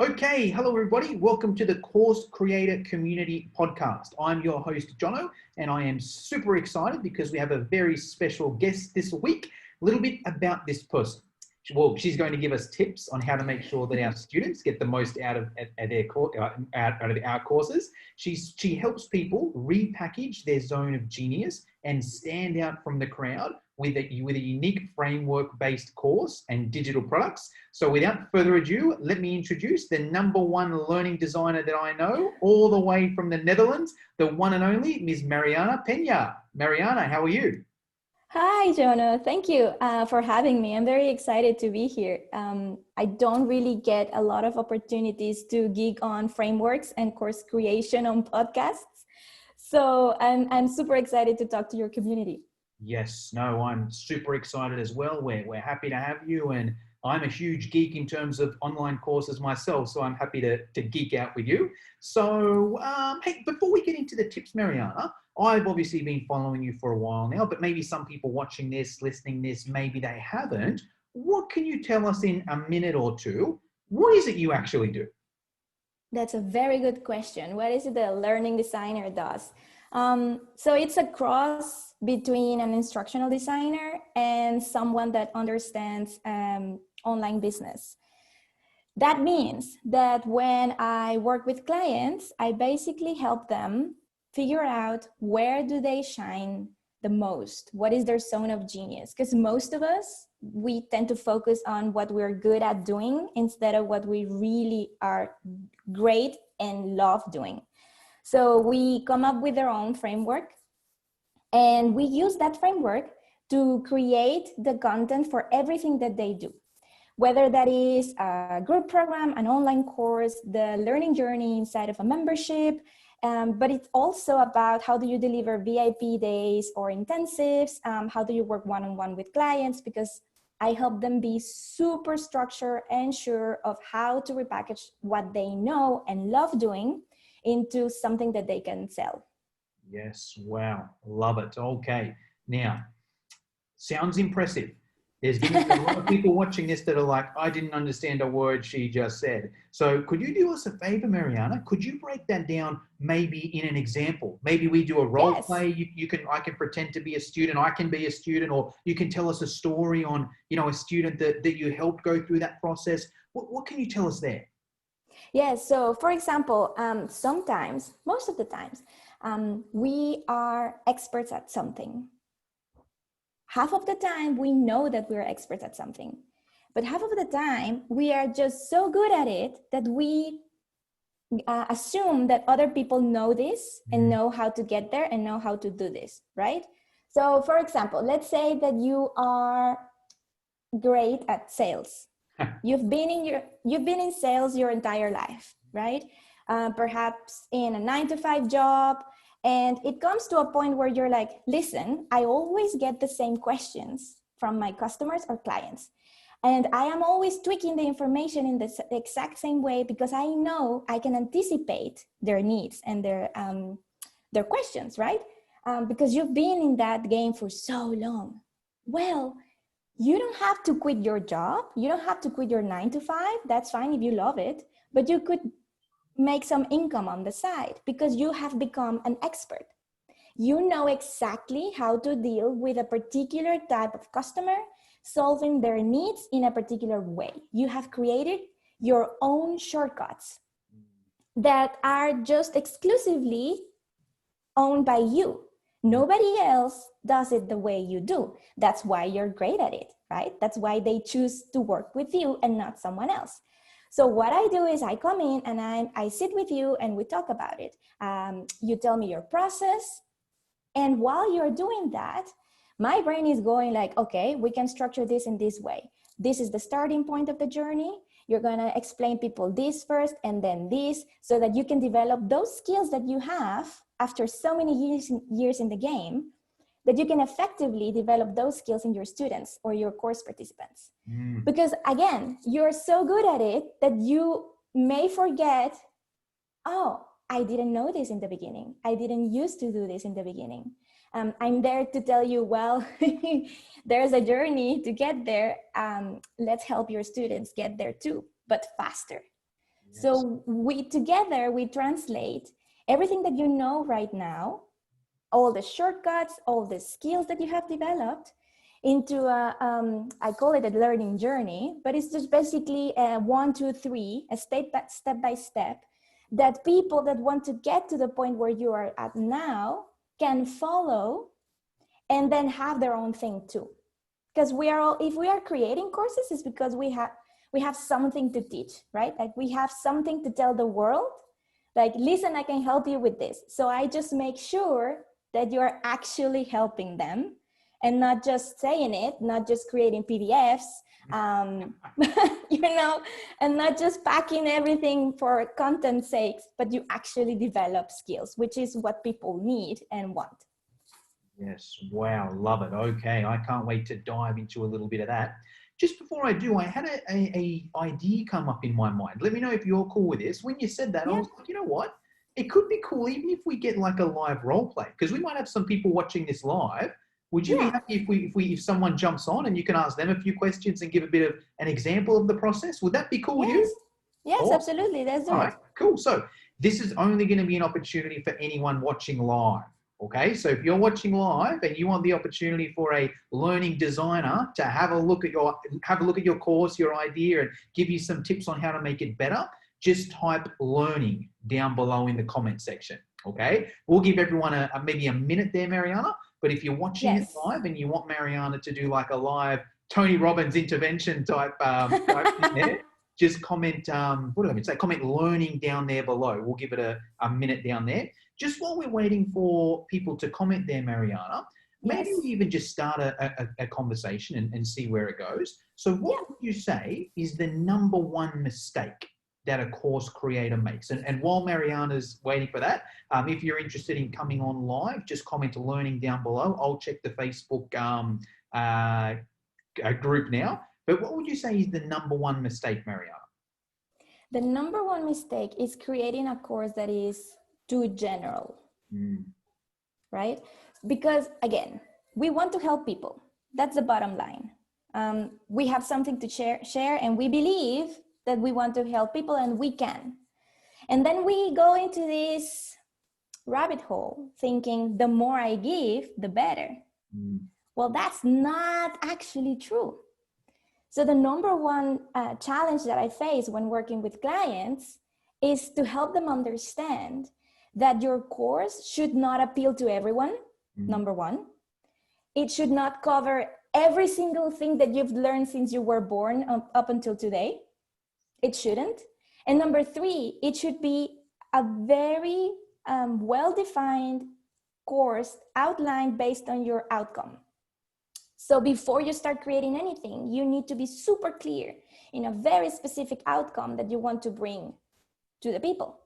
Okay, hello everybody. Welcome to the Course Creator Community Podcast. I'm your host, Jono, and I am super excited because we have a very special guest this week. A little bit about this person. Well, she's going to give us tips on how to make sure that our students get the most out of our courses. She helps people repackage their zone of genius and stand out from the crowd with a unique framework-based course and digital products. So without further ado, let me introduce the #1 learning designer that I know, all the way from the Netherlands, the one and only Ms. Mariana Pena. Mariana, how are you? Hi, Jonah. Thank you for having me. I'm very excited to be here. I don't really get a lot of opportunities to geek on frameworks and course creation on podcasts. So I'm super excited to talk to your community. Yes, no, I'm super excited as well. We're happy to have you, and I'm a huge geek in terms of online courses myself, so I'm happy to geek out with you. So, hey, before we get into the tips, Mariana, I've obviously been following you for a while now, but maybe some people watching this, listening this, maybe they haven't. What can you tell us in a minute or two? What is it you actually do? That's a very good question. What is it that a learning designer does? So it's a cross between an instructional designer and someone that understands online business. That means that when I work with clients, I basically help them figure out where do they shine the most, what is their zone of genius, because most of us, we tend to focus on what we're good at doing instead of what we really are great and love doing. So we come up with our own framework, and we use that framework to create the content for everything that they do. Whether that is a group program, an online course, the learning journey inside of a membership, but it's also about how do you deliver VIP days or intensives, how do you work one-on-one with clients, because I help them be super structured and sure of how to repackage what they know and love doing into something that they can sell. Yes, wow, love it. Okay, now, sounds impressive. There's going to be a lot of people watching this that are like, I didn't understand a word she just said. So could you do us a favor, Mariana? Could you break that down maybe in an example? Maybe we do a role play. I can pretend to be a student. I can be a student, or you can tell us a story on, a student that you helped go through that process. What can you tell us there? Yes. So for example, sometimes, most of the times, we are experts at something. Half of the time we know that we're experts at something, but half of the time we are just so good at it that we assume that other people know this and know how to get there and know how to do this, right? So for example, let's say that you are great at sales. You've been in sales your entire life, right? Perhaps in a 9-to-5 job. And it comes to a point where you're like, listen, I always get the same questions from my customers or clients. And I am always tweaking the information in the exact same way because I know I can anticipate their needs and their questions, right? Because you've been in that game for so long. Well, you don't have to quit your job. You don't have to quit your 9-to-5. That's fine if you love it, but you could make some income on the side because you have become an expert. You know exactly how to deal with a particular type of customer, solving their needs in a particular way. You have created your own shortcuts that are just exclusively owned by you. Nobody else does it the way you do. That's why you're great at it, right? That's why they choose to work with you and not someone else. So what I do is I come in and I sit with you and we talk about it. You tell me your process. And while you're doing that, my brain is going like, okay, we can structure this in this way. This is the starting point of the journey. You're going to explain people this first and then this so that you can develop those skills that you have after so many years in the game, that you can effectively develop those skills in your students or your course participants. Because again, you're so good at it that you may forget, oh, I didn't know this in the beginning. I didn't used to do this in the beginning. I'm there to tell you, well, there's a journey to get there. Let's help your students get there too, but faster. Yes. So together we translate everything that you know right now, all the shortcuts, all the skills that you have developed into I call it a learning journey, but it's just basically a 1, 2, 3, a step by step, that people that want to get to the point where you are at now can follow and then have their own thing too. Because if we are creating courses, it's because we have something to teach, right? Like we have something to tell the world, like, listen, I can help you with this. So I just make sure that you're actually helping them and not just saying it, not just creating PDFs, and not just packing everything for content's sake, but you actually develop skills, which is what people need and want. Yes. Wow. Love it. Okay. I can't wait to dive into a little bit of that. Just before I do, I had a idea come up in my mind. Let me know if you're cool with this. When you said that, I was like, you know what? It could be cool even if we get like a live role play, because we might have some people watching this live. Would you be happy if someone jumps on and you can ask them a few questions and give a bit of an example of the process? Would that be cool with you? Yes, awesome. Absolutely. Let's do it. All right, cool. So this is only going to be an opportunity for anyone watching live. Okay, so if you're watching live and you want the opportunity for a learning designer to have a look at your course, your idea, and give you some tips on how to make it better, just type learning down below in the comment section. Okay, we'll give everyone maybe a minute there, Mariana. But if you're watching it live and you want Mariana to do like a live Tony Robbins intervention type thing there, just comment, comment learning down there below. We'll give it a minute down there. Just while we're waiting for people to comment there, Mariana, maybe we even just start a conversation and see where it goes. So what would you say is the number one mistake that a course creator makes? And while Mariana's waiting for that, if you're interested in coming on live, just comment learning down below. I'll check the Facebook group now. But what would you say is the number one mistake, Mariana? The number one mistake is creating a course that is too general, right? Because again, we want to help people. That's the bottom line. We have something to share, and we believe that we want to help people, and we can. And then we go into this rabbit hole thinking the more I give, the better. Well, that's not actually true. So the number one challenge that I face when working with clients is to help them understand that your course should not appeal to everyone, number one. It should not cover every single thing that you've learned since you were born up until today. It shouldn't. And number three, it should be a very well-defined course outlined based on your outcome. So before you start creating anything, you need to be super clear in a very specific outcome that you want to bring to the people.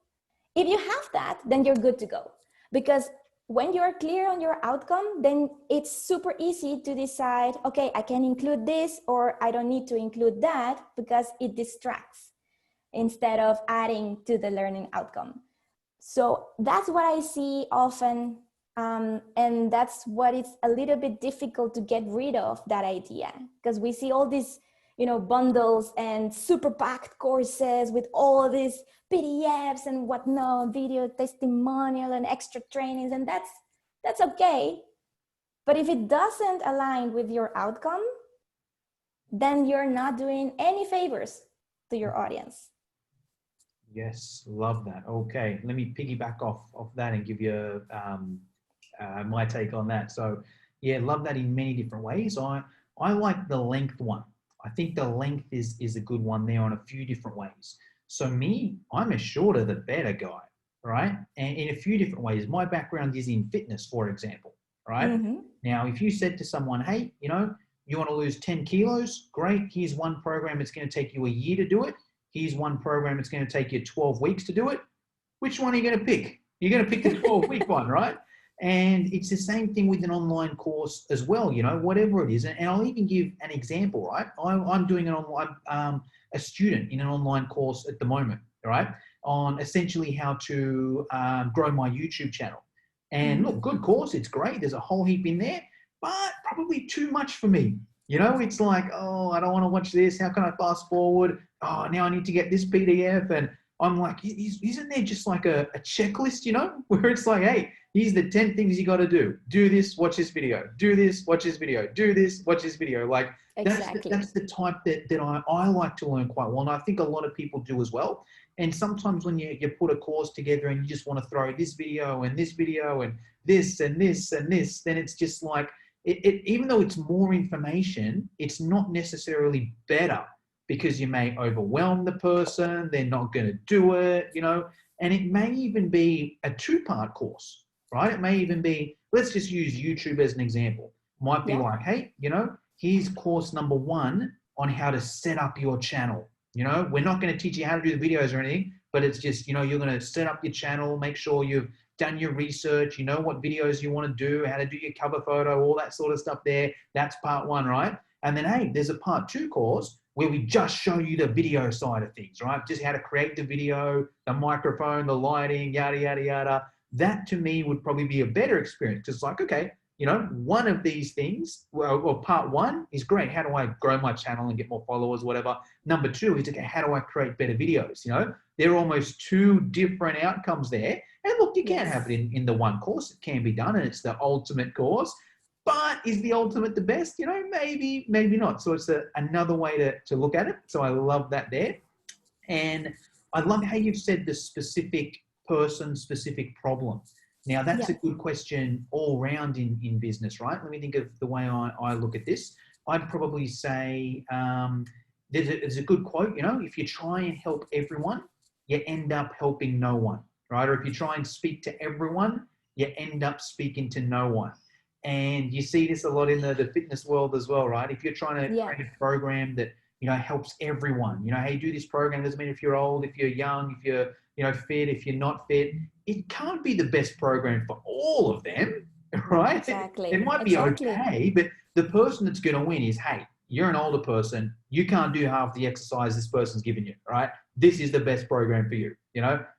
If you have that, then you're good to go. Because when you're clear on your outcome, then it's super easy to decide, okay, I can include this or I don't need to include that, because it distracts instead of adding to the learning outcome. So that's what I see often. And that's what it's a little bit difficult to get rid of, that idea, because we see all these, bundles and super packed courses with all these PDFs and whatnot, video testimonial and extra trainings, and that's okay. But if it doesn't align with your outcome, then you're not doing any favors to your audience. Yes, love that. Okay, let me piggyback off that and give you my take on that. So yeah, love that in many different ways. I like the length one. I think the length is a good one there on a few different ways. So I'm a shorter the better guy, right? And in a few different ways. My background is in fitness, for example, right? Now, if you said to someone, hey, you want to lose 10 kilos? Great. Here's one program. It's going to take you a year to do it. Here's one program. It's going to take you 12 weeks to do it. Which one are you going to pick? You're going to pick the 12-week one, right? And it's the same thing with an online course as well, whatever it is. And I'll even give an example, right? I'm doing a student in an online course at the moment, right? On essentially how to grow my YouTube channel. And look, good course. It's great. There's a whole heap in there, but probably too much for me. It's like, oh, I don't want to watch this. How can I fast forward? Oh, now I need to get this PDF. And I'm like, isn't there just like a checklist, where it's like, hey, here's the 10 things you got to do. Do this, watch this video. Do this, watch this video. Do this, watch this video. Like Exactly. that's the type that I like to learn quite well. And I think a lot of people do as well. And sometimes when you put a course together and you just want to throw this video and this video and this and this and this, then it's just like, even though it's more information, it's not necessarily better, because you may overwhelm the person, they're not going to do it, and it may even be a 2-part course, right? It may even be, let's just use YouTube as an example. Might be like, hey, here's course number 1 on how to set up your channel. We're not going to teach you how to do the videos or anything, but it's just, you're going to set up your channel, make sure you've done your research, you know what videos you want to do, how to do your cover photo, all that sort of stuff there. That's part 1, right? And then, hey, there's a part 2 course where we just show you the video side of things, right? Just how to create the video, the microphone, the lighting, yada, yada, yada. That to me would probably be a better experience. Just like, okay, one of these things, well, part 1 is great. How do I grow my channel and get more followers, whatever? Number 2 is, okay, how do I create better videos? There are almost 2 different outcomes there. And look, you can't have it in the one course. It can be done, and it's the ultimate course. But is the ultimate the best? Maybe not. So it's another way to look at it. So I love that there. And I love how you've said the specific person, specific problem. Now, that's a good question all round in business, right? Let me think of the way I look at this. I'd probably say there's a good quote, if you try and help everyone, you end up helping no one, right? Or if you try and speak to everyone, you end up speaking to no one. And you see this a lot in the fitness world as well, right? If you're trying to create a program that, helps everyone, hey, do this program. Doesn't mean if you're old, if you're young, if you're, fit, if you're not fit, it can't be the best program for all of them, right? Exactly. It might be okay, but the person that's going to win is, hey, you're an older person. You can't do half the exercise this person's given you, right? This is the best program for you.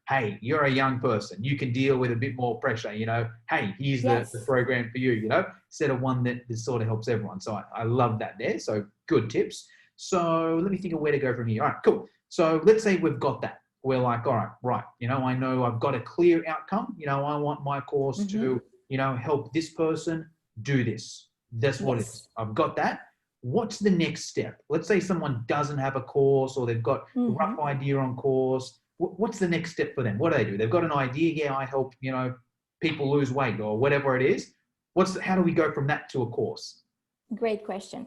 Hey, you're a young person. You can deal with a bit more pressure, hey, here's the program for you, instead of one that sort of helps everyone. So I love that there. So good tips. So let me think of where to go from here. All right, cool. So let's say we've got that. We're like, all right, I know I've got a clear outcome. I want my course to, help this person do this. That's what it is. I've got that. What's the next step? Let's say someone doesn't have a course, or they've got a rough idea on course. What's the next step for them? What do? They've got an idea. Yeah, I help, people lose weight or whatever it is. How do we go from that to a course? Great question.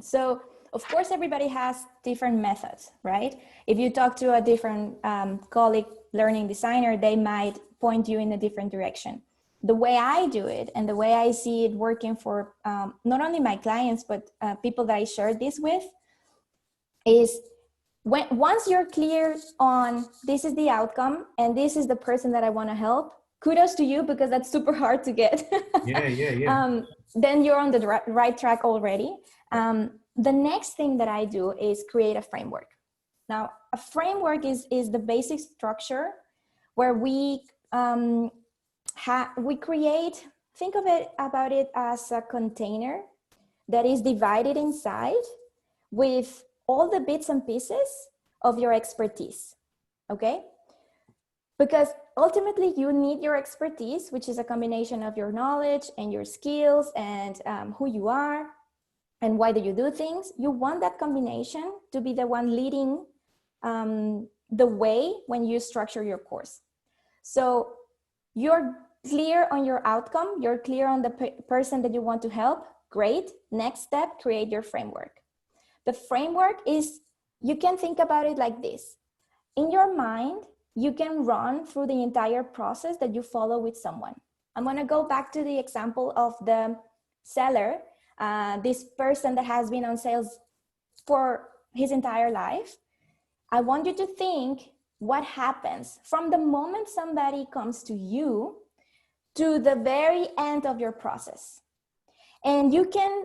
So, of course, everybody has different methods, right? If you talk to a different colleague, learning designer, they might point you in a different direction. The way I do it, and the way I see it working for not only my clients, but people that I share this with, is once you're clear on this is the outcome and this is the person that I want to help, kudos to you, because that's super hard to get. Yeah. Then you're on the right track already. The next thing that I do is create a framework. Now, a framework is the basic structure where we create, think about it as a container that is divided inside with all the bits and pieces of your expertise, okay? Because ultimately you need your expertise, which is a combination of your knowledge and your skills and who you are and why do you do things. You want that combination to be the one leading the way when you structure your course. So you're clear on your outcome, you're clear on the person that you want to help, great. Next step, create your framework. The framework is, you can think about it like this. In your mind, you can run through the entire process that you follow with someone. I'm gonna go back to the example of the seller, this person that has been on sales for his entire life. I want you to think what happens from the moment somebody comes to you to the very end of your process. And you can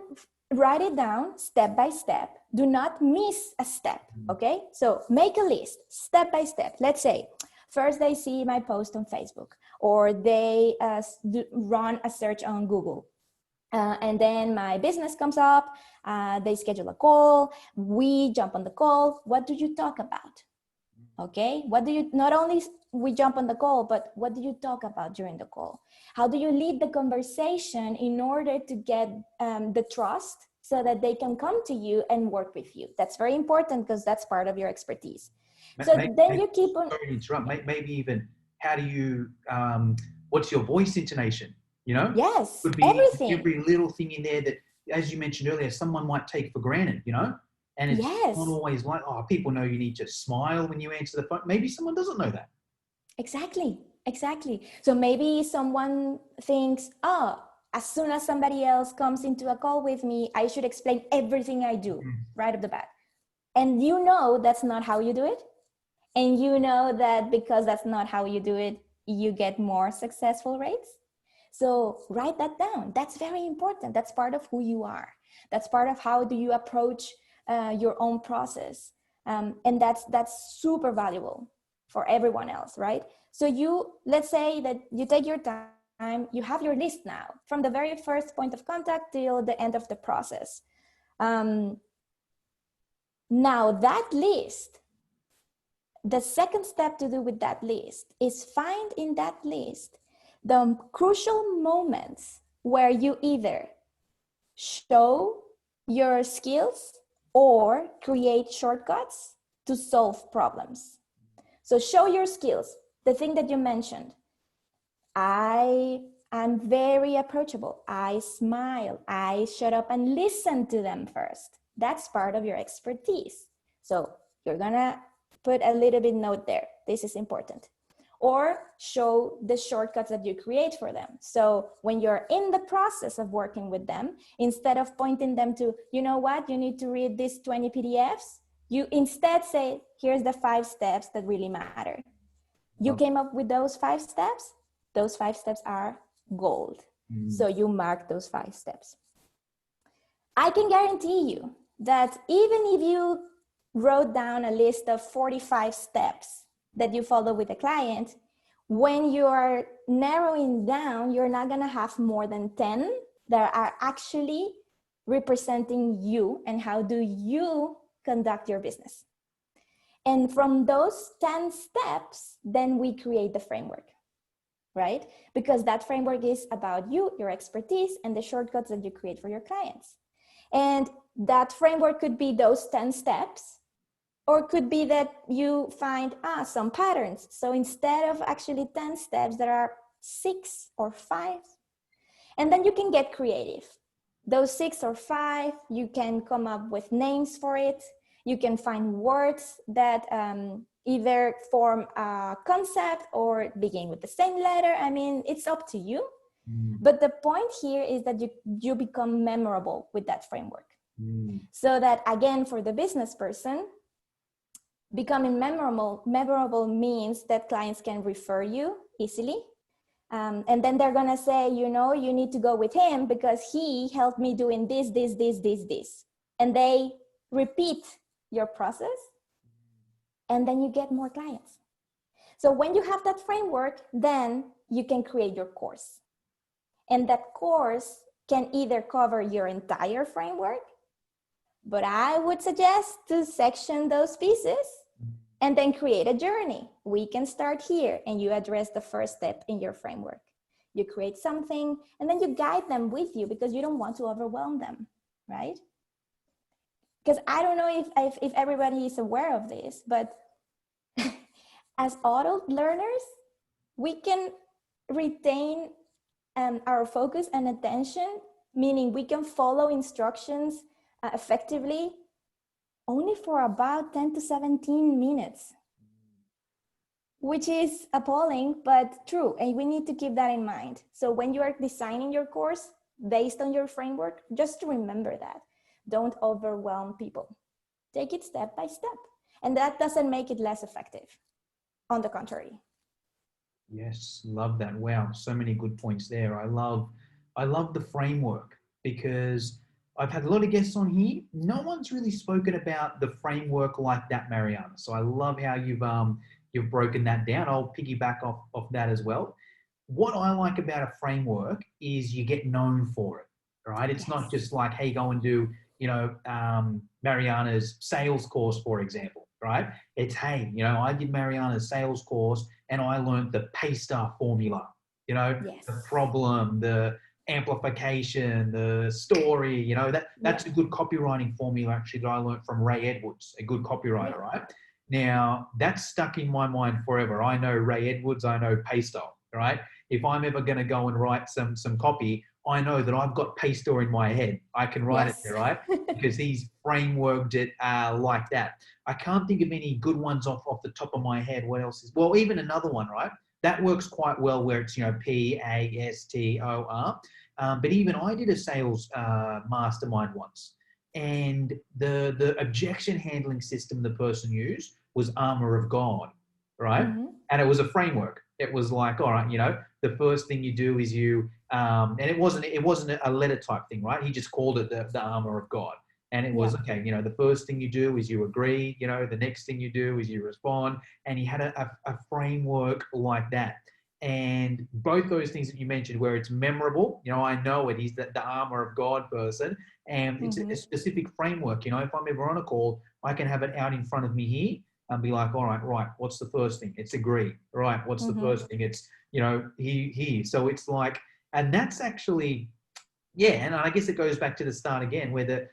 write it down step by step. Do not miss a step, okay? So make a list, step by step. Let's say, first they see my post on Facebook, or they run a search on Google. And then my business comes up, they schedule a call, we jump on the call. What do you talk about? Okay, what do you, not only we jump on the call, but what do you talk about during the call? How do you lead the conversation in order to get the trust so that they can come to you and work with you? That's very important because that's part of your expertise. So then you keep on. Sorry to interrupt. Maybe even how do you, what's your voice intonation? You know, Yes, could be everything. every little thing in there that, as you mentioned earlier, someone might take for granted, you know, and it's Yes, not always like, oh, people know you need to smile when you answer the phone. Maybe someone doesn't know that. exactly, exactly. So maybe someone thinks, oh, as soon as somebody else comes into a call with me, I should explain everything I do right off the bat. And you know that's not how you do it. And you know that because that's not how you do it, you get more successful rates. So write that down. That's very important. That's part of who you are. That's part of how do you approach your own process. And that's super valuable for everyone else, right? So let's say that you take your time, you have your list now from the very first point of contact till the end of the process. Now that list, the second step to do with that list is find in that list the crucial moments where you either show your skills or create shortcuts to solve problems. So show your skills, the thing that you mentioned. I'm very approachable. I smile. I shut up and listen to them first. That's part of your expertise. So you're gonna put a little bit note there. This is important. Or show the shortcuts that you create for them. So when you're in the process of working with them, instead of pointing them to, you know what, you need to read these 20 PDFs, you instead say, here's the 5 steps that really matter. You came up with those 5 steps. Those 5 steps are gold. So you mark those 5 steps. I can guarantee you that even if you wrote down a list of 45 steps that you follow with a client, when you are narrowing down, you're not going to have more than 10 that are actually representing you and how do you conduct your business. And from those 10 steps, then we create the framework, right? Because that framework is about you, your expertise, and the shortcuts that you create for your clients. And that framework could be those 10 steps, or could be that you find some patterns. So instead of actually 10 steps, there are 6 or 5. And then you can get creative. Those 6 or 5, you can come up with names for it. You can find words that either form a concept or begin with the same letter. I mean, it's up to you. But the point here is that you become memorable with that framework. So that, again, for the business person, becoming memorable means that clients can refer you easily. And then they're going to say, you know, you need to go with him because he helped me doing this. And they repeat your process, and then you get more clients. So when you have that framework, then you can create your course. And that course can either cover your entire framework, but I would suggest to section those pieces and then create a journey. We can start here, and you address the first step in your framework. You create something, and then you guide them with you because you don't want to overwhelm them, right? Because I don't know if everybody is aware of this, but as adult learners, we can retain our focus and attention, meaning we can follow instructions effectively only for about 10 to 17 minutes, which is appalling, but true. And we need to keep that in mind. So when you are designing your course based on your framework, just to remember that. Don't overwhelm people. Take it step by step. And that doesn't make it less effective. On the contrary. Yes, love that. Wow, so many good points there. I love the framework because I've had a lot of guests on here. No one's really spoken about the framework like that, Mariana. So I love how you've broken that down. I'll piggyback off that as well. What I like about a framework is you get known for it, right? It's not just like, hey, go and do, Mariana's sales course, for example, right? It's, hey, I did Mariana's sales course and I learned the Paystar formula, Yes. the problem, the amplification, the story, that's a good copywriting formula actually that I learned from Ray Edwards, a good copywriter, right? Now that's stuck in my mind forever. I know Ray Edwards, I know Paystar, right? If I'm ever going to go and write some copy, I know that I've got Paystar in my head. I can write it there, right? Because he's frameworked it like that. I can't think of any good ones off the top of my head. What else is, well, even another one, right? That works quite well where it's, PASTOR. But even I did a sales mastermind once. And the objection handling system the person used was Armor of God, right? Mm-hmm. And it was a framework. It was like, all right, the first thing you do is you, and it wasn't a letter type thing, right? He just called it the Armor of God. And it was, okay, the first thing you do is you agree, the next thing you do is you respond. And he had a framework like that. And both those things that you mentioned where it's memorable, I know it, he's the Armor of God person. And it's a specific framework. If I'm ever on a call, I can have it out in front of me here and be like, all right, what's the first thing? It's agree. Right, what's the first thing? It's, he. So it's like, and that's actually, and I guess it goes back to the start again, where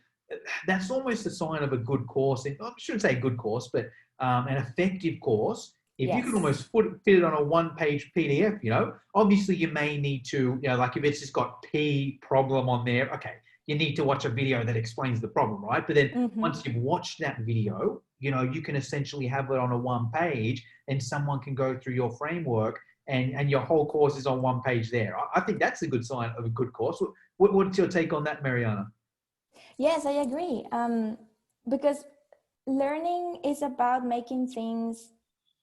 that's almost a sign of a good course. I shouldn't say good course, but an effective course. If you can almost fit it on a one-page PDF, obviously you may need to, like if it's just got P problem on there, okay, you need to watch a video that explains the problem, right? But then once you've watched that video, you can essentially have it on a one page and someone can go through your framework and your whole course is on one page there. I think that's a good sign of a good course. What's your take on that, Mariana? Yes, I agree. Because learning is about making things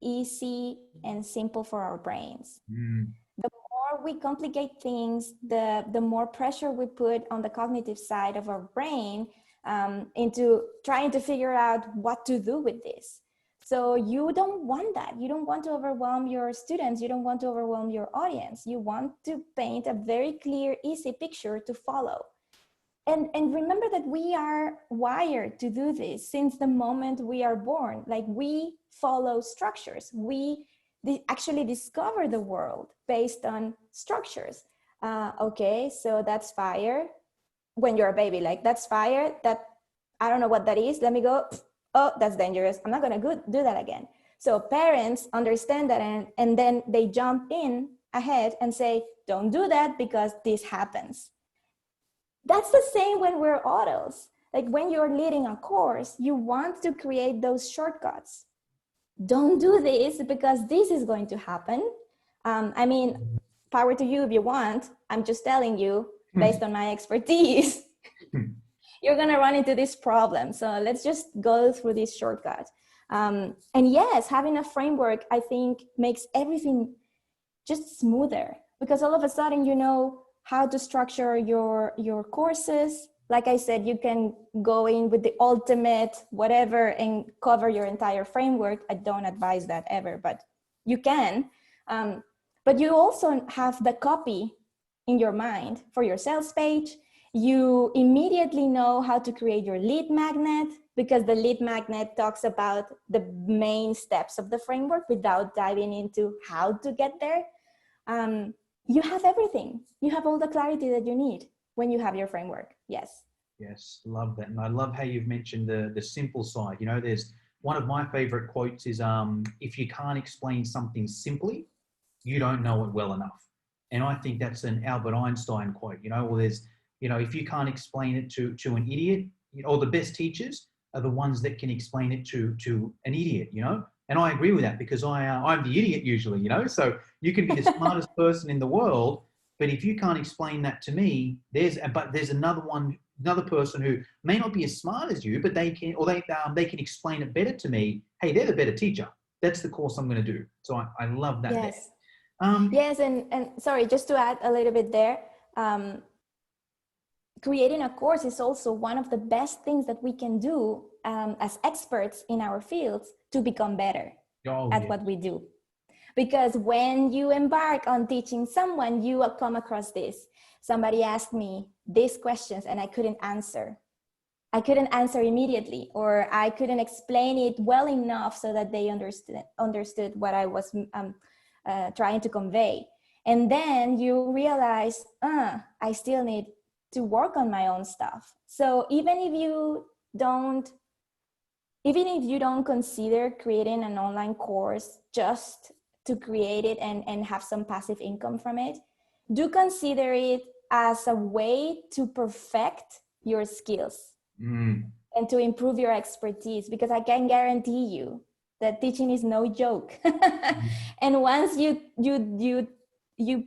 easy and simple for our brains. The more we complicate things, the more pressure we put on the cognitive side of our brain into trying to figure out what to do with this. So you don't want that. You don't want to overwhelm your students. You don't want to overwhelm your audience. You want to paint a very clear, easy picture to follow. And remember that we are wired to do this since the moment we are born. Like, we follow structures. We actually discover the world based on structures. Okay, so that's fire. When you're a baby, like, that's fire. That, I don't know what that is. Let me go. Oh, that's dangerous. I'm not gonna do that again. So parents understand that, and then they jump in ahead and say, don't do that because this happens. That's the same when we're adults. Like, when you're leading a course, you want to create those shortcuts. Don't do this because this is going to happen. I mean, power to you if you want. I'm just telling you, based on my expertise, you're going to run into this problem. So let's just go through this shortcut. And yes, having a framework, I think, makes everything just smoother, because all of a sudden, you know how to structure your courses. Like I said, you can go in with the ultimate whatever and cover your entire framework. I don't advise that ever, but you can. But you also have the copy in your mind for your sales page. You immediately know how to create your lead magnet, because the lead magnet talks about the main steps of the framework without diving into how to get there. You have everything. You have all the clarity that you need when you have your framework. Yes. Yes, love that. And I love how you've mentioned the simple side. There's one of my favorite quotes is, if you can't explain something simply, you don't know it well enough. And I think that's an Albert Einstein quote, well, there's, if you can't explain it to an idiot, or the best teachers are the ones that can explain it to an idiot, And I agree with that, because I'm the idiot usually, so you can be the smartest person in the world, but if you can't explain that to me, there's another person who may not be as smart as you, but they can explain it better to me. Hey, they're the better teacher. That's the course I'm going to do. So I love that. Yes. Yes. And sorry, just to add a little bit there, creating a course is also one of the best things that we can do as experts in our fields to become better at what we do. Because when you embark on teaching someone, you will come across this. Somebody asked me these questions and I couldn't answer. I couldn't answer immediately, or I couldn't explain it well enough so that they understood what I was trying to convey. And then you realize, I still need to work on my own stuff. So even if you don't consider creating an online course just to create it and have some passive income from it, do consider it as a way to perfect your skills and to improve your expertise, because I can guarantee you that teaching is no joke. And once you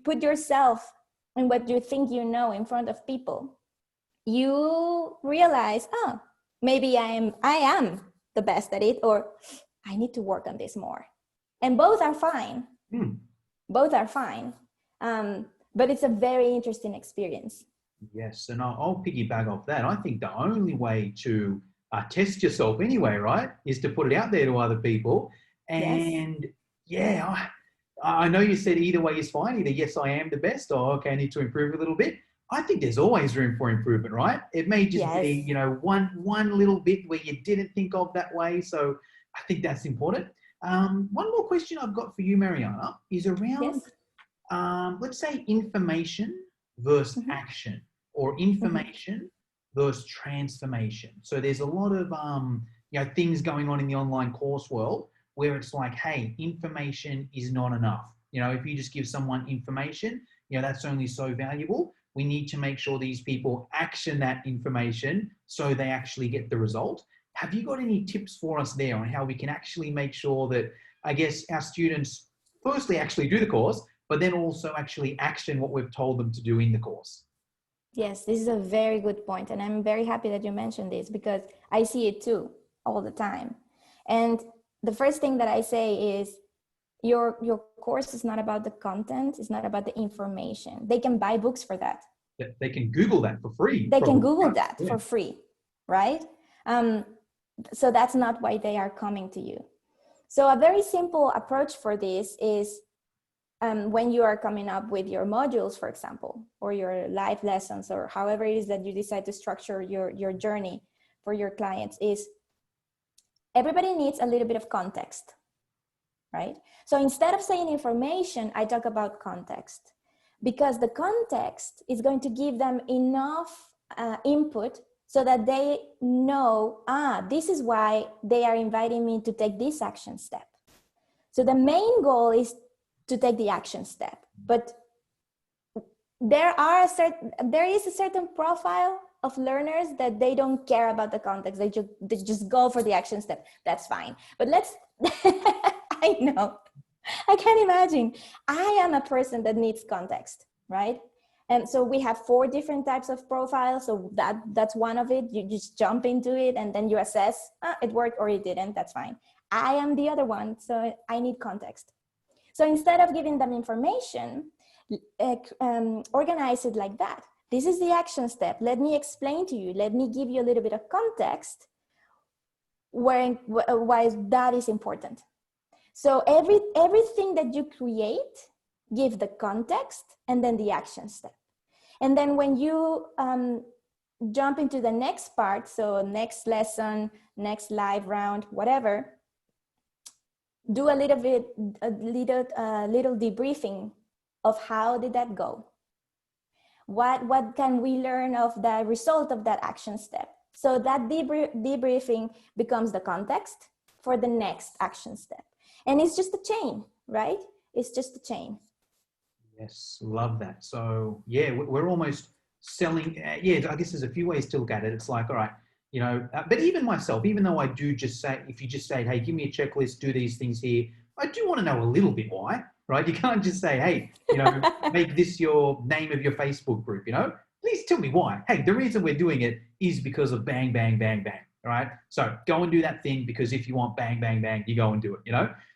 put yourself and what you think you know in front of people, you realize, maybe I am the best at it, or I need to work on this more. And both are fine. Both are fine. But it's a very interesting experience. Yes, and I'll piggyback off that. I think the only way to test yourself anyway, right, is to put it out there to other people. And I know you said either way is fine. Either yes, I am the best, or okay, I need to improve a little bit. I think there's always room for improvement, right? It may just be, one little bit where you didn't think of that way. So I think that's important. One more question I've got for you, Mariana, is around, let's say, information versus action, or information versus transformation. So there's a lot of things going on in the online course world where it's like, hey, information is not enough. If you just give someone information, that's only so valuable. We need to make sure these people action that information so they actually get the result. Have you got any tips for us there on how we can actually make sure that, I guess, our students firstly actually do the course, but then also actually action what we've told them to do in the course? Yes, this is a very good point. And I'm very happy that you mentioned this, because I see it too all the time. And the first thing that I say is, your course is not about the content. It's not about the information. They can buy books for that. They can Google that for free. They can Google that for free, right? So that's not why they are coming to you. So a very simple approach for this is, when you are coming up with your modules, for example, or your live lessons, or however it is that you decide to structure your journey for your clients, is everybody needs a little bit of context, right? So instead of saying information, I talk about context, because the context is going to give them enough input so that they know, this is why they are inviting me to take this action step. So the main goal is to take the action step, but there is a certain profile of learners that they don't care about the context. They just go for the action step. That's fine. But I know, I can imagine. I am a person that needs context, right? And so we have 4 different types of profiles. So that's one of it. You just jump into it and then you assess, it worked or it didn't. That's fine. I am the other one. So I need context. So instead of giving them information, organize it like that. This is the action step. Let me explain to you. Let me give you a little bit of context why that is important. So everything that you create, give the context and then the action step. And then when you jump into the next part, so next lesson, next live round, whatever, do a little debriefing of how did that go? What can we learn of the result of that action step? So that debriefing becomes the context for the next action step. And it's just a chain, right? It's just a chain. Yes, love that. So yeah, we're almost selling. I guess there's a few ways to look at it. It's like, all right, but even myself, even though I do just say, if you just say, hey, give me a checklist, do these things here, I do want to know a little bit why, right? You can't just say, hey, make this your name of your Facebook group, please tell me why. Hey, the reason we're doing it is because of bang, bang, bang, bang. All right. So go and do that thing, because if you want bang, bang, bang, you go and do it,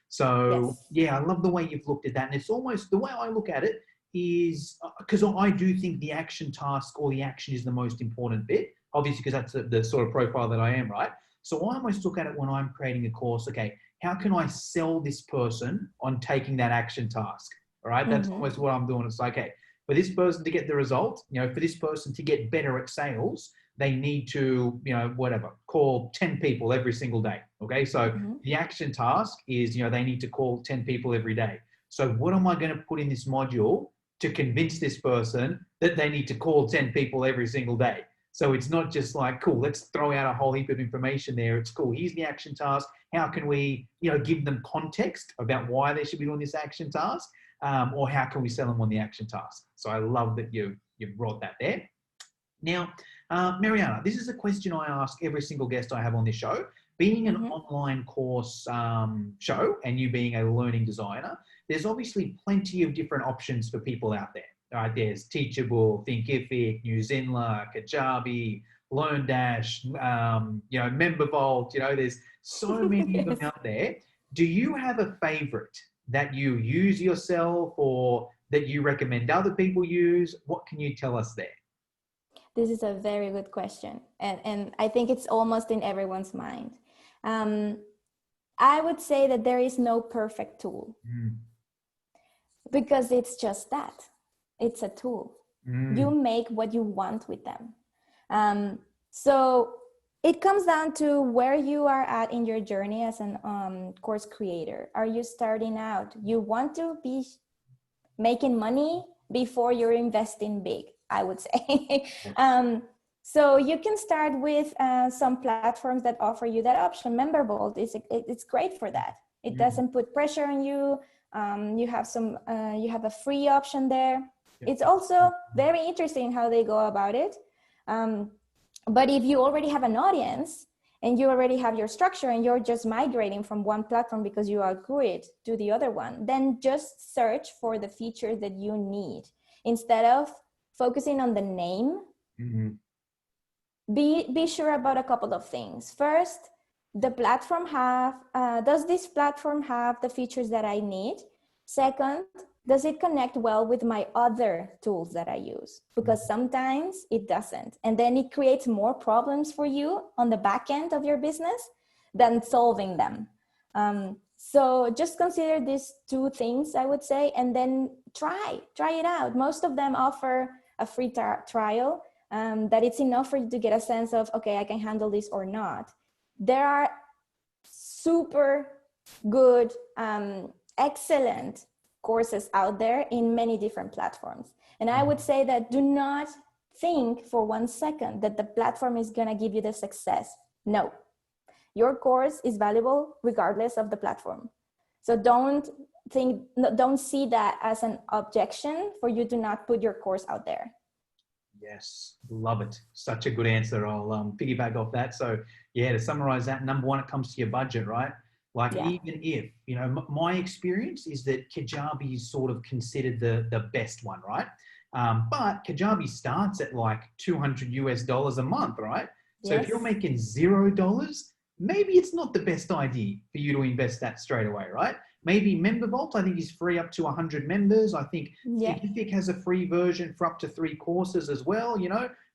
So yes. I love the way you've looked at that. And it's almost the way I look at it is because I do think the action task or the action is the most important bit, obviously, because that's the sort of profile that I am, right? So I almost look at it when I'm creating a course, okay, how can I sell this person on taking that action task? All right. That's almost what I'm doing. It's like, okay, for this person to get the result, for this person to get better at sales, they need to, whatever, call 10 people every single day. Okay. So the action task is, they need to call 10 people every day. So what am I going to put in this module to convince this person that they need to call 10 people every single day? So it's not just like, cool, let's throw out a whole heap of information there. It's cool. Here's the action task. How can we, give them context about why they should be doing this action task? Or how can we sell them on the action task? So I love that you brought that there. Now, Mariana, this is a question I ask every single guest I have on this show. Being an online course show and you being a learning designer, there's obviously plenty of different options for people out there. Right? There's Teachable, Thinkific, Newszinler, Kajabi, LearnDash, MemberVault. There's so many of them out there. Do you have a favorite that you use yourself or that you recommend other people use? What can you tell us there? This is a very good question. And I think it's almost in everyone's mind. I would say that there is no perfect tool because it's just that. It's a tool. You make what you want with them. So it comes down to where you are at in your journey as an course creator. Are you starting out? You want to be making money before you're investing big, I would say. So you can start with some platforms that offer you that option. MemberVault, it's great for that. It doesn't put pressure on you. You have a free option there. It's also very interesting how they go about it. But if you already have an audience and you already have your structure and you're just migrating from one platform because you outgrew it to the other one, then just search for the features that you need. Instead of focusing on the name, be sure about a couple of things. First, does this platform have the features that I need? Second, does it connect well with my other tools that I use? Because sometimes it doesn't. And then it creates more problems for you on the back end of your business than solving them. So just consider these two things, I would say, and then try it out. Most of them offer a free trial that it's enough for you to get a sense of, okay, I can handle this or not. There are super good, excellent courses out there in many different platforms. And I would say that do not think for 1 second that the platform is going to give you the success. No, your course is valuable regardless of the platform. So don't see that as an objection for you to not put your course out there. Yes, love it. Such a good answer. I'll piggyback off that. So yeah, to summarize that, number one, it comes to your budget, right? Like even if, my experience is that Kajabi is sort of considered the best one, right? But Kajabi starts at like $200 a month, right? So if you're making $0, maybe it's not the best idea for you to invest that straight away, right? Maybe MemberVault, I think, is free up to 100 members. I think Thinkific has a free version for up to 3 courses as well.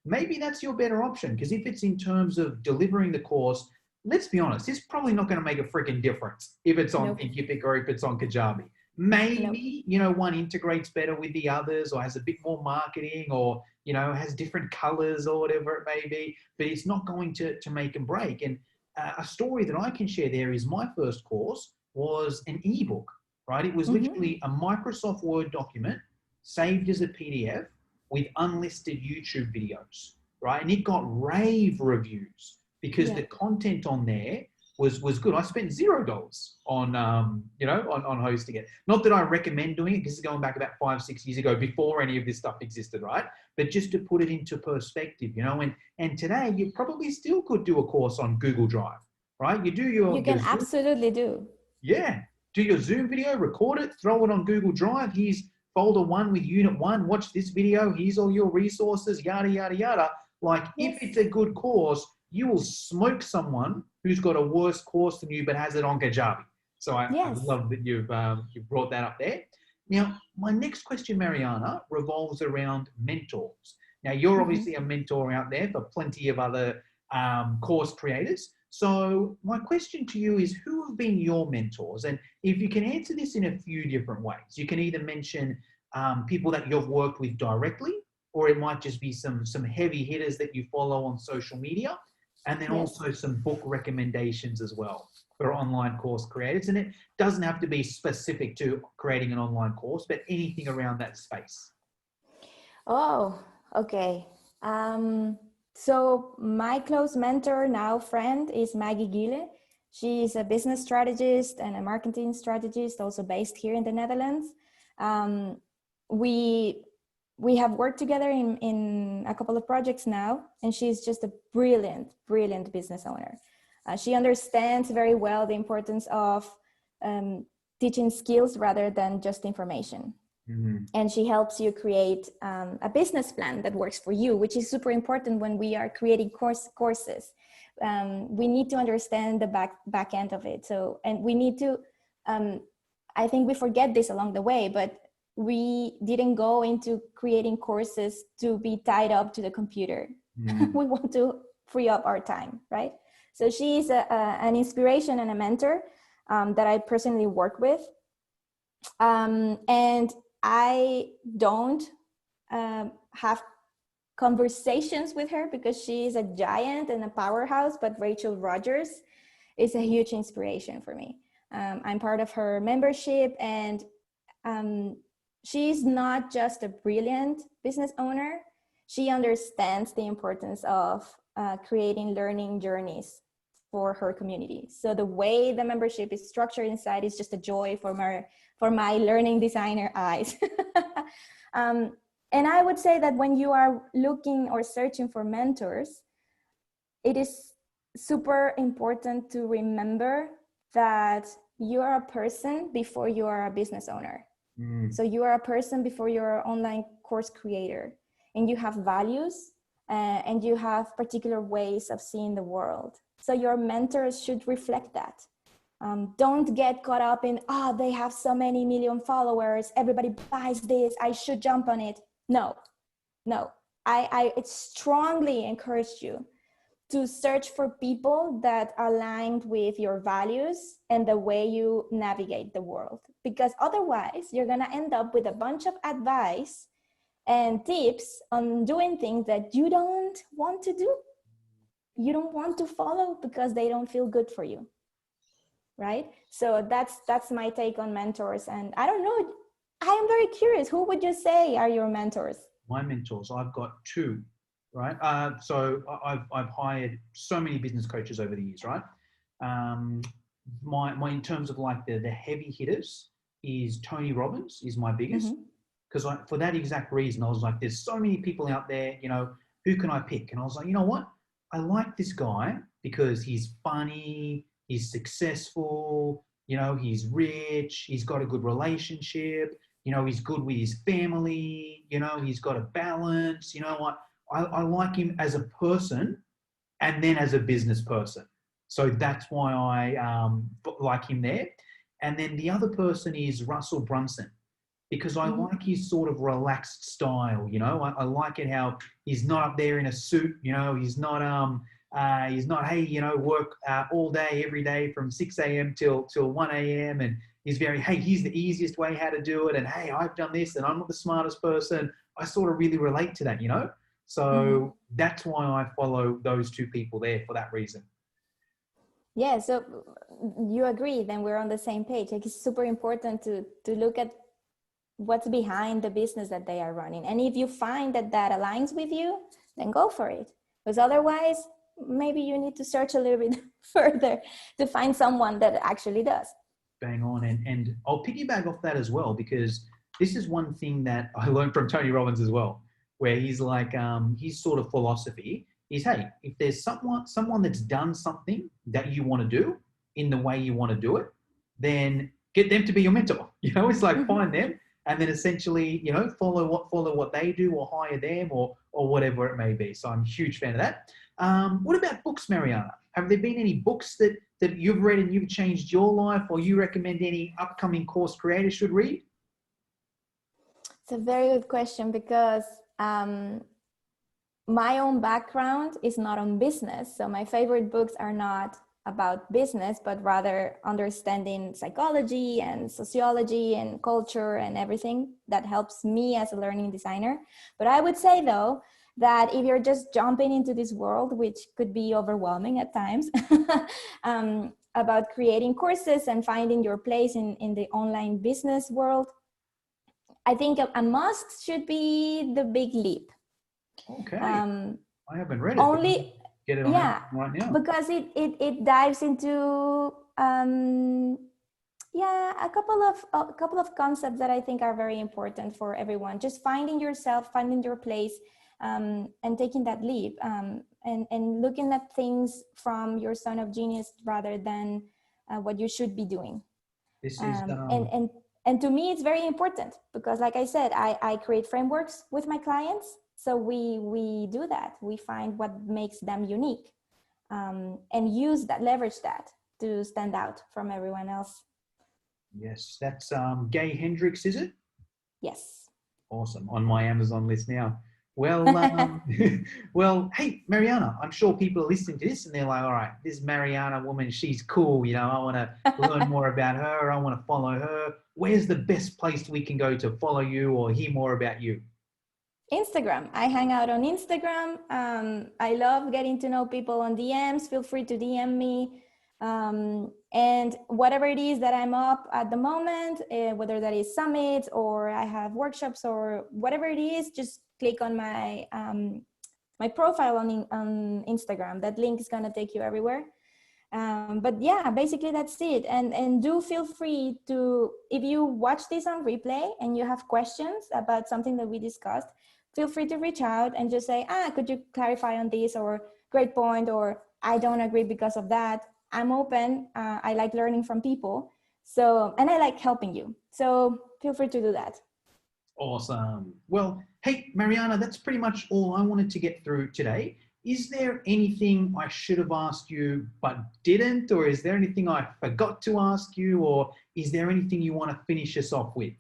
Maybe that's your better option, because if it's in terms of delivering the course, let's be honest, it's probably not going to make a freaking difference if it's on Thinkific or if it's on Kajabi. Maybe, one integrates better with the others or has a bit more marketing or, has different colors or whatever it may be, but it's not going to make and break. And a story that I can share there is my first course was an ebook, right? It was literally a Microsoft Word document saved as a PDF with unlisted YouTube videos, right? And it got rave reviews because the content on there was good. I spent $0 on, on hosting it. Not that I recommend doing it, because it's going back about 5-6 years ago before any of this stuff existed, right? But just to put it into perspective, and today you probably still could do a course on Google Drive, right? You can absolutely do. Yeah. Do your Zoom video, record it, throw it on Google Drive. Here's folder 1 with unit 1. Watch this video. Here's all your resources, yada, yada, yada. Like, if it's a good course, you will smoke someone who's got a worse course than you but has it on Kajabi. So I love that you've brought that up there. Now, my next question, Mariana, revolves around mentors. Now, you're obviously a mentor out there for plenty of other course creators. So my question to you is, who have been your mentors? And if you can answer this in a few different ways, you can either mention people that you've worked with directly, or it might just be some heavy hitters that you follow on social media, and then Yes. also some book recommendations as well for online course creators. And it doesn't have to be specific to creating an online course, but anything around that space. Oh, okay. So my close mentor now, friend, is Maggie Giele. She's a business strategist and a marketing strategist, also based here in the Netherlands. We have worked together in a couple of projects now, and she's just a brilliant business owner. She understands very well the importance of teaching skills rather than just information. Mm-hmm. And she helps you create a business plan that works for you, which is super important when we are creating courses. We need to understand the back end of it. So, and we need to, I think we forget this along the way, but we didn't go into creating courses to be tied up to the computer. Mm. We want to free up our time, right? So she is an inspiration and a mentor that I personally work with. And I don't have conversations with her because she is a giant and a powerhouse, but Rachel Rogers is a huge inspiration for me. I'm part of her membership, and she's not just a brilliant business owner. She understands the importance of creating learning journeys for her community. So the way the membership is structured inside is just a joy for my learning designer eyes. And I would say that when you are looking or searching for mentors, it is super important to remember that you are a person before you are a business owner. Mm. So you are a person before you're an online course creator, and you have values and you have particular ways of seeing the world. So your mentors should reflect that. Don't get caught up in, they have so many million followers, everybody buys this, I should jump on it. No. I strongly encourage you to search for people that are aligned with your values and the way you navigate the world. Because otherwise, you're going to end up with a bunch of advice and tips on doing things that you don't want to do. You don't want to follow because they don't feel good for you. Right? So that's my take on mentors. And I don't know, I am very curious, who would you say are your mentors? My mentors, I've got two, right? So I've hired so many business coaches over the years, right? My in terms of like the heavy hitters is Tony Robbins is my biggest, because for that exact reason, I was like, there's so many people out there, who can I pick? And I was like, you know what? I like this guy because he's funny, he's successful, he's rich, he's got a good relationship, he's good with his family, he's got a balance, I like him as a person and then as a business person. So that's why I like him there. And then the other person is Russell Brunson, because I like his sort of relaxed style, I like it how he's not up there in a suit, he's not, hey, work all day, every day from 6 a.m. till 1 a.m. And he's very, hey, here's the easiest way how to do it. And hey, I've done this and I'm not the smartest person. I sort of really relate to that, So that's why I follow those two people there for that reason. Yeah, so you agree, then we're on the same page. Like, it's super important to look at what's behind the business that they are running. And if you find that aligns with you, then go for it. Because otherwise, maybe you need to search a little bit further to find someone that actually does. Bang on. And I'll piggyback off that as well, because this is one thing that I learned from Tony Robbins as well, where he's like, his sort of philosophy is, hey, if there's someone that's done something that you want to do in the way you want to do it, then get them to be your mentor. It's like find them and then essentially, follow what they do, or hire them, or whatever it may be. So I'm a huge fan of that. What about books, Mariana? Have there been any books that you've read and you've changed your life, or you recommend any upcoming course creators should read? It's a very good question, because my own background is not on business. So my favorite books are not about business, but rather understanding psychology and sociology and culture and everything that helps me as a learning designer. But I would say though, that if you're just jumping into this world, which could be overwhelming at times, about creating courses and finding your place in the online business world, I think a must should be the Big Leap. Okay. I haven't read it. Only, Get it on yeah, right now. because it dives into yeah, a couple of concepts that I think are very important for everyone. Just finding yourself, finding your place, and taking that leap, and looking at things from your zone of genius rather than what you should be doing. This is And to me, it's very important because, like I said, I create frameworks with my clients. So we do that. We find what makes them unique, and use that, leverage that to stand out from everyone else. yes, that's Gay Hendricks, is it? Yes. Awesome. On my Amazon list now. Well, well, hey, Mariana, I'm sure people are listening to this and they're like, all right, this Mariana woman, she's cool. You know, I want to learn more about her. I want to follow her. Where's the best place we can go to follow you or hear more about you? Instagram. I hang out on Instagram. I love getting to know people on DMs. Feel free to DM me. And whatever it is that I'm up at the moment, whether that is summits or I have workshops or whatever it is, just click on my my profile on Instagram. That link is gonna take you everywhere. But yeah, basically that's it. And do feel free to, if you watch this on replay and you have questions about something that we discussed, feel free to reach out and just say, could you clarify on this, or great point, or I don't agree because of that. I'm open. I like learning from people. So, and I like helping you. So feel free to do that. Awesome. Well, hey, Mariana, that's pretty much all I wanted to get through today. Is there anything I should have asked you but didn't? Or is there anything I forgot to ask you? Or is there anything you want to finish us off with?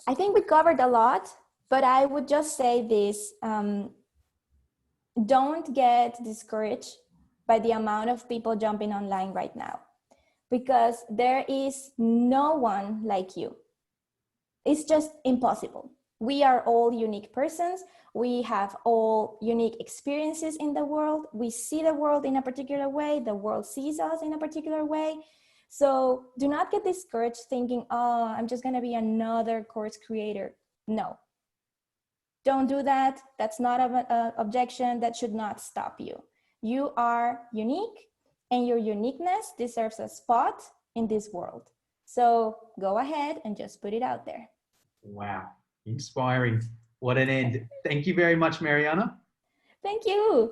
I think we covered a lot, but I would just say this. Don't get discouraged by the amount of people jumping online right now, because there is no one like you. It's just impossible. We are all unique persons. We have all unique experiences in the world. We see the world in a particular way. The world sees us in a particular way. So do not get discouraged thinking, oh, I'm just going to be another course creator. No, don't do that. That's not an objection. That should not stop you. You are unique, and your uniqueness deserves a spot in this world. So go ahead and just put it out there. Wow, inspiring. What an end. Thank you very much, Mariana. Thank you.